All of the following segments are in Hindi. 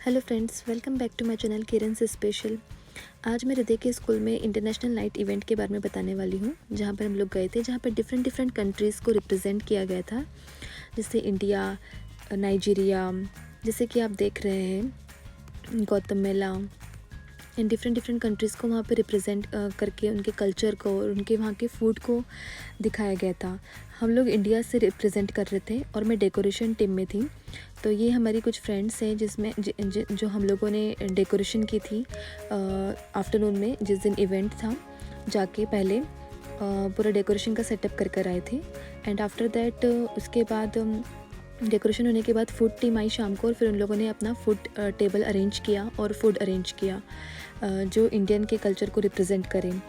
Hello friends, welcome back to my channel Kiran से स्पेशल। आज मैं हृदय के स्कूल में इंटरनेशनल नाइट इवेंट के बारे में बताने वाली हूँ, जहाँ पर हम लोग गए थे, जहाँ पर डिफरेंट कंट्रीज़ को रिप्रेजेंट किया गया था, जैसे इंडिया, नाइजीरिया, जैसे कि आप देख रहे हैं गौतमेला, एंड डिफरेंट कंट्रीज़ को वहाँ पे रिप्रेजेंट करके उनके कल्चर को और उनके वहाँ के फूड को दिखाया गया था। हम लोग इंडिया से रिप्रेजेंट कर रहे थे और मैं डेकोरेशन टीम में थी। तो ये हमारी कुछ फ्रेंड्स हैं जिसमें जो हम लोगों ने डेकोरेशन की थी आफ्टरनून में, जिस दिन इवेंट था। जाके पहले पूरा डेकोरेशन का सेटअप कर कर आए थे, एंड आफ्टर दैट उसके बाद डेकोरेशन होने के बाद फूड टीम आई शाम को, और फिर उन लोगों ने अपना फूड टेबल अरेंज किया और फूड अरेंज किया जो इंडियन के कल्चर को रिप्रेजेंट करें।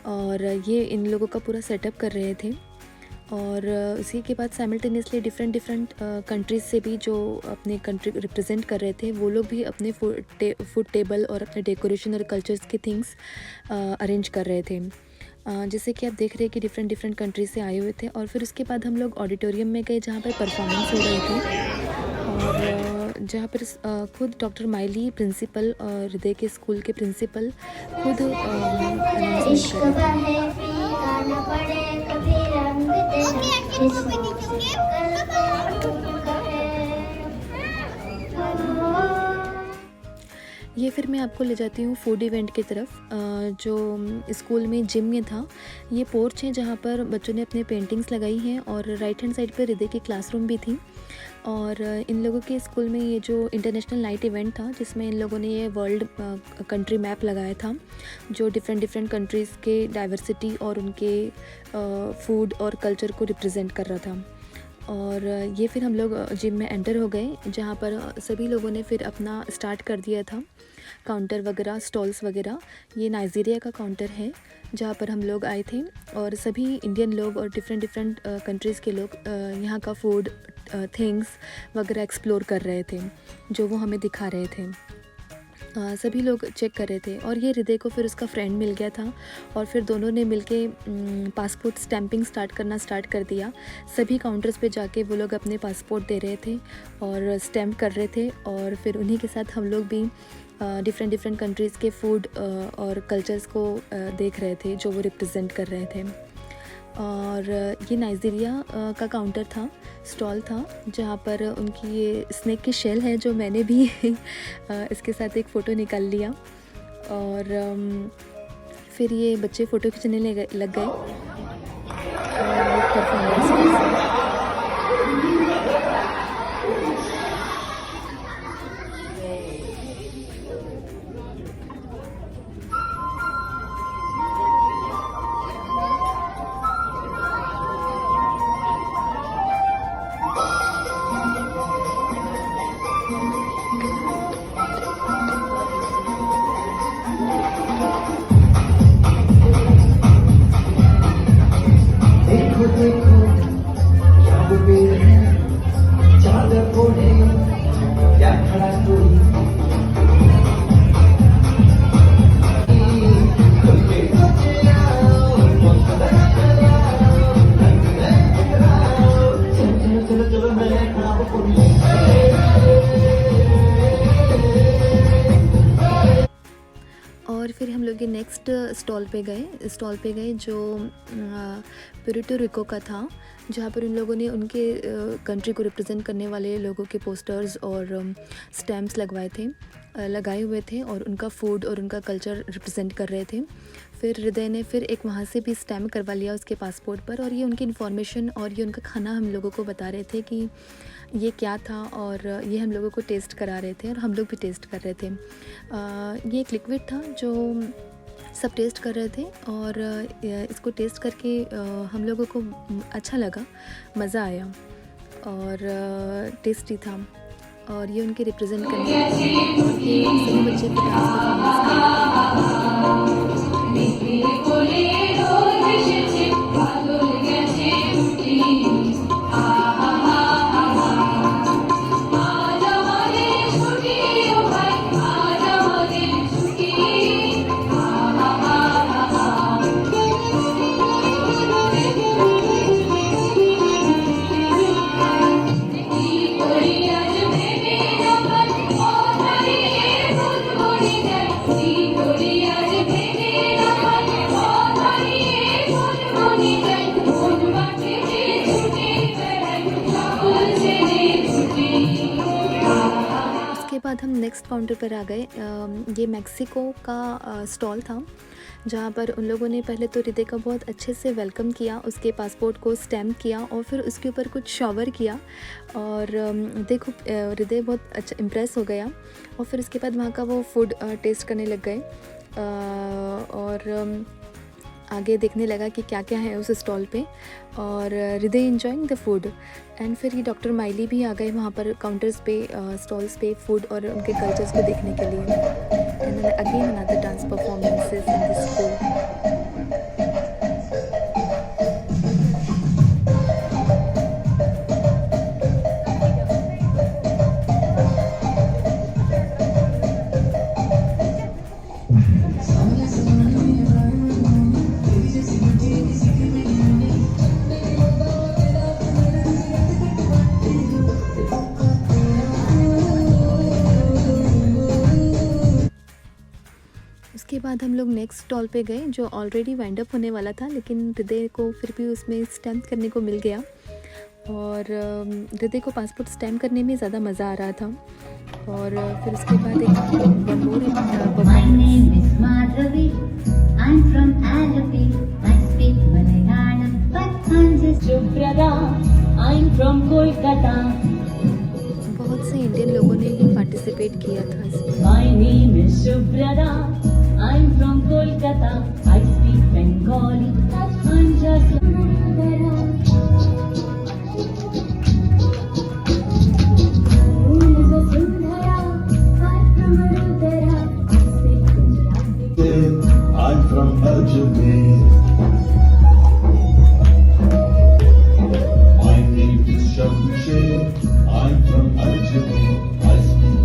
और ये इन लोगों का पूरा सेटअप कर रहे थे। और उसी के बाद साइमल्टेनियसली डिफरेंट कंट्रीज़ से भी जो अपने कंट्री को रिप्रेजेंट कर रहे थे, वो लोग भी अपने फूड टेबल और अपने डेकोरेशन और कल्चर्स के थिंग्स अरेंज कर रहे थे। जैसे कि आप देख रहे हैं कि डिफरेंट कंट्रीज से आए हुए थे। और फिर उसके बाद हम लोग ऑडिटोरियम में गए, जहाँ पर परफॉर्मेंस हो रही थी, और जहाँ पर खुद डॉक्टर माइली प्रिंसिपल और हृदय के स्कूल के प्रिंसिपल खुद अनाउंसमेंट कर रहे थे। ये फिर मैं आपको ले जाती हूँ फूड इवेंट की तरफ, जो स्कूल में जिम में था। ये पोर्च है जहाँ पर बच्चों ने अपने पेंटिंग्स लगाई हैं, और राइट हैंड साइड पर हृदय की क्लासरूम भी थी। और इन लोगों के स्कूल में ये जो इंटरनेशनल नाइट इवेंट था, जिसमें इन लोगों ने ये वर्ल्ड कंट्री मैप लगाया था, जो डिफरेंट कंट्रीज़ के डाइवर्सिटी और उनके फूड और कल्चर को रिप्रेजेंट कर रहा था। और ये फिर हम लोग जिम में एंटर हो गए, जहाँ पर सभी लोगों ने फिर अपना स्टार्ट कर दिया था, काउंटर वगैरह, स्टॉल्स वगैरह। ये नाइजीरिया का काउंटर है जहाँ पर हम लोग आए थे, और सभी इंडियन लोग और डिफरेंट कंट्रीज़ के लोग यहाँ का फूड थिंग्स वगैरह एक्सप्लोर कर रहे थे, जो वो हमें दिखा रहे थे। सभी लोग चेक कर रहे थे। और ये हृदय को फिर उसका फ्रेंड मिल गया था, और फिर दोनों ने मिलके पासपोर्ट स्टैंपिंग स्टार्ट कर दिया। सभी काउंटर्स पे जाके वो लोग अपने पासपोर्ट दे रहे थे और स्टैम्प कर रहे थे, और फिर उन्हीं के साथ हम लोग भी डिफरेंट कंट्रीज़ के फूड और कल्चर्स को देख रहे थे, जो वो रिप्रेजेंट कर रहे थे। और ये नाइजीरिया का काउंटर था, स्टॉल था, जहाँ पर उनकी ये स्नेक की शेल है, जो मैंने भी इसके साथ एक फ़ोटो निकाल लिया। और फिर ये बच्चे फ़ोटो खींचने लग गए, और परफॉर्मेंस। और फिर हम लोग ये नेक्स्ट स्टॉल पे गए जो पुर्टो रिको का था, जहाँ पर उन लोगों ने उनके कंट्री को रिप्रेजेंट करने वाले लोगों के पोस्टर्स और स्टैम्प्स लगाए हुए थे, और उनका फूड और उनका कल्चर रिप्रेजेंट कर रहे थे। फिर हृदय ने फिर एक वहाँ से भी स्टैम्प करवा लिया उसके पासपोर्ट पर, और ये उनकी इन्फॉर्मेशन और ये उनका खाना हम लोगों को बता रहे थे कि ये क्या था, और ये हम लोगों को टेस्ट करा रहे थे, और हम लोग भी टेस्ट कर रहे थे। ये एक लिक्विड था जो सब टेस्ट कर रहे थे, और इसको टेस्ट करके हम लोगों को अच्छा लगा, मज़ा आया, और टेस्टी था। और ये उनके रिप्रेजेंट करने और ये सभी बच्चे को डांस परफॉर्मेंस कर उसके बाद हम नेक्स्ट काउंटर पर आ गए। ये मेक्सिको का स्टॉल था, जहाँ पर उन लोगों ने पहले तो हृदय का बहुत अच्छे से वेलकम किया, उसके पासपोर्ट को स्टैम्प किया और फिर उसके ऊपर कुछ शॉवर किया और देखो हृदय बहुत अच्छा इम्प्रेस हो गया और फिर उसके बाद वहाँ का वो फूड टेस्ट करने लग गए और आगे देखने लगा कि क्या क्या है उस स्टॉल पे और हृदय एंजॉइंग द फूड। एंड फिर ये डॉक्टर माइली भी आ गए वहाँ पर काउंटर्स पे, स्टॉल्स पे फूड और उनके कल्चर्स को देखने के लिए। And again another dance performances in this school. उसके बाद हम लोग नेक्स्ट स्टॉल पे गए जो ऑलरेडी वाइंड अप होने वाला था, लेकिन हृदय को फिर भी उसमें स्टैम्प करने को मिल गया और हृदय को पासपोर्ट स्टैम्प करने में ज़्यादा मज़ा आ रहा था। और फिर उसके बाद एक one more My name is Madhavi. I'm from Alapi. I speak Malayalam, but I'm just Subrata. I'm from Kolkata. बहुत से इंडियन लोगों ने भी पार्टिसिपेट किया था इसमें। My name is Subrata. I'm from Kolkata. I speak Bengali, but I'm just Subrata. My name is Sundara. I'm from Rudara. I speak Punjabi. I'm from Ajmer. My name is Shamsher. I'm from Ajmer. I speak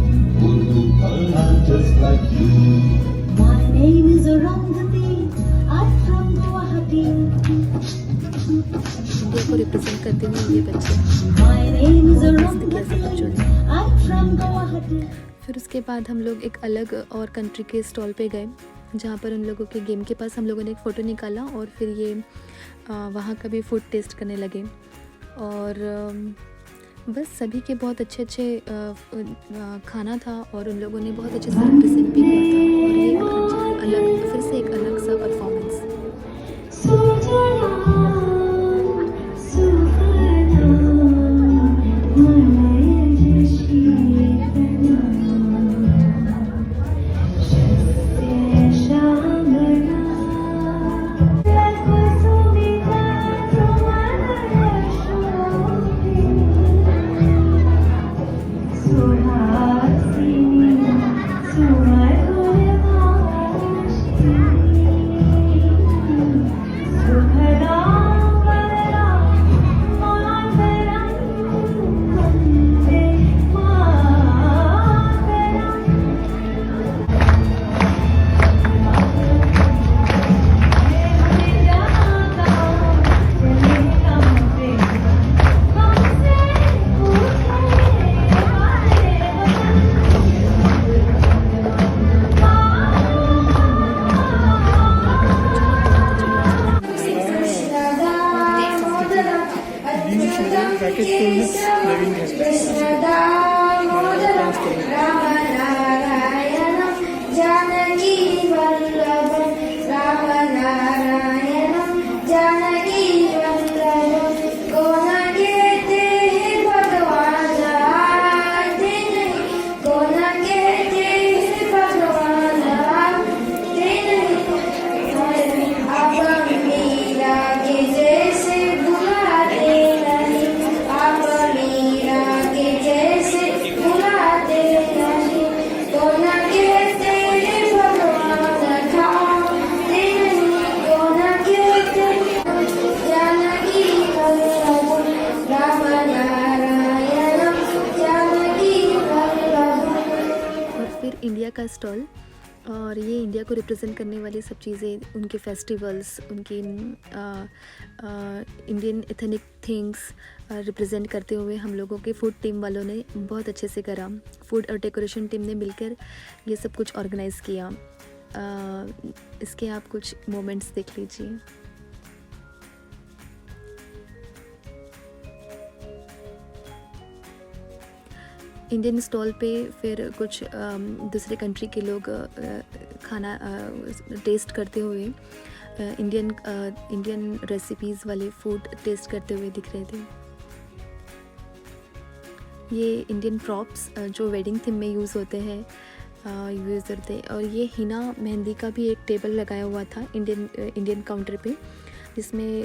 Urdu, but I'm just like you. My name is Arundhati. I'm from Guwahati. India को रिप्रेजेंट करते हुए ये बच्चे My name is मस्त किया सब बच्चों Arundhati. ने। I'm from Guwahati. फिर उसके बाद हम लोग एक अलग और कंट्री के स्टॉल पे गए, जहाँ पर उन लोगों के गेम के पास हम लोगों ने एक फ़ोटो निकाला और फिर ये वहाँ का भी फूड टेस्ट करने लगे। और बस सभी के बहुत अच्छे अच्छे खाना था और उन लोगों ने बहुत अच्छे से रिप्रेजेंट भी किया था और ये एक अलग फिर से एक अलग सा performance. Package tools living India का स्टॉल और ये इंडिया को रिप्रेजेंट करने वाली सब चीज़ें, उनके फेस्टिवल्स, उनकी इंडियन एथनिक थिंग्स रिप्रेजेंट करते हुए हम लोगों के फूड टीम वालों ने बहुत अच्छे से करा। फूड और डेकोरेशन टीम ने मिलकर ये सब कुछ ऑर्गेनाइज़ किया। इसके आप कुछ मोमेंट्स देख लीजिए। इंडियन स्टॉल पे फिर कुछ दूसरे कंट्री के लोग खाना टेस्ट करते हुए इंडियन रेसिपीज़ वाले फूड टेस्ट करते हुए दिख रहे थे। ये इंडियन प्रॉप्स जो वेडिंग थीम में यूज़ होते हैं यूज़ होते। और ये हिना मेहंदी का भी एक टेबल लगाया हुआ था इंडियन काउंटर पे, जिसमें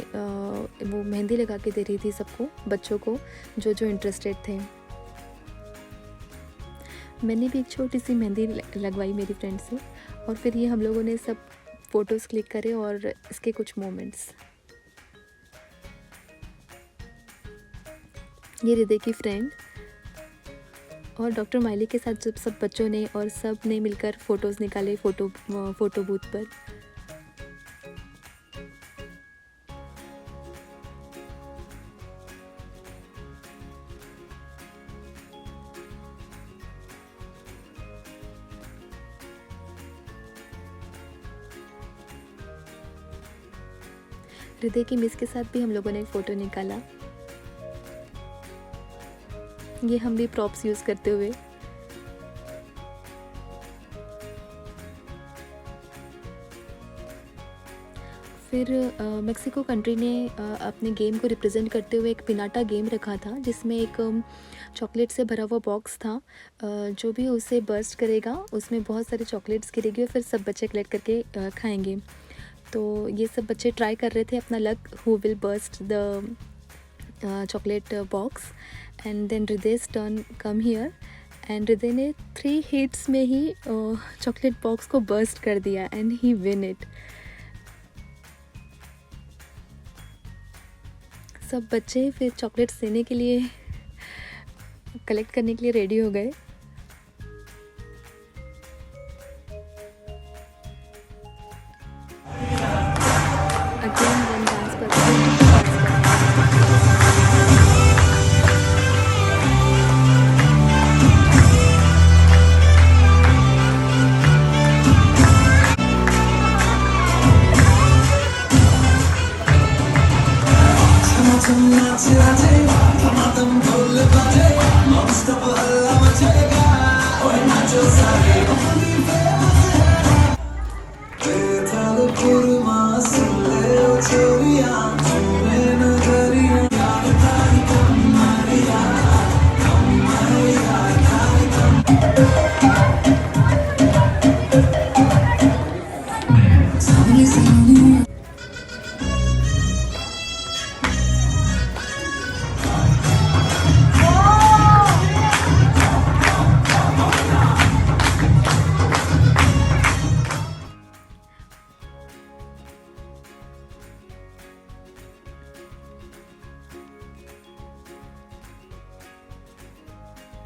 वो मेहंदी लगा के दे रही थी सबको, बच्चों को जो इंटरेस्टेड थे। मैंने भी एक छोटी सी मेहंदी लगवाई मेरी फ्रेंड से, और फिर ये हम लोगों ने सब फ़ोटोज़ क्लिक करे और इसके कुछ मोमेंट्स। ये हृदय की फ्रेंड और डॉक्टर माइली के साथ जब सब बच्चों ने और सब ने मिलकर फ़ोटोज़ निकाले फ़ोटो बूथ पर। हृदय की मिस के साथ भी हम लोगों ने एक फ़ोटो निकाला, ये हम भी प्रॉप्स यूज़ करते हुए। फिर मेक्सिको कंट्री ने अपने गेम को रिप्रेजेंट करते हुए एक पिनाटा गेम रखा था, जिसमें एक चॉकलेट से भरा हुआ बॉक्स था। जो भी उसे बर्स्ट करेगा उसमें बहुत सारे चॉकलेट्स गिरेगी और फिर सब बच्चे कलेक्ट करके खाएंगे। तो ये सब बच्चे ट्राई कर रहे थे अपना luck, who will burst the chocolate box. And then Hriday's turn come here, and Hriday ने 3 हिट्स में ही चॉकलेट बॉक्स को बर्स्ट कर दिया एंड ही विन इट। सब बच्चे फिर चॉकलेट्स देने के लिए, कलेक्ट करने के लिए रेडी हो गए। Again, one dance performance.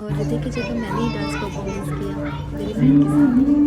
और हृदय की जगह मैंने ही डांस परफॉर्मेंस किया मेरी फ्रेंड के साथ।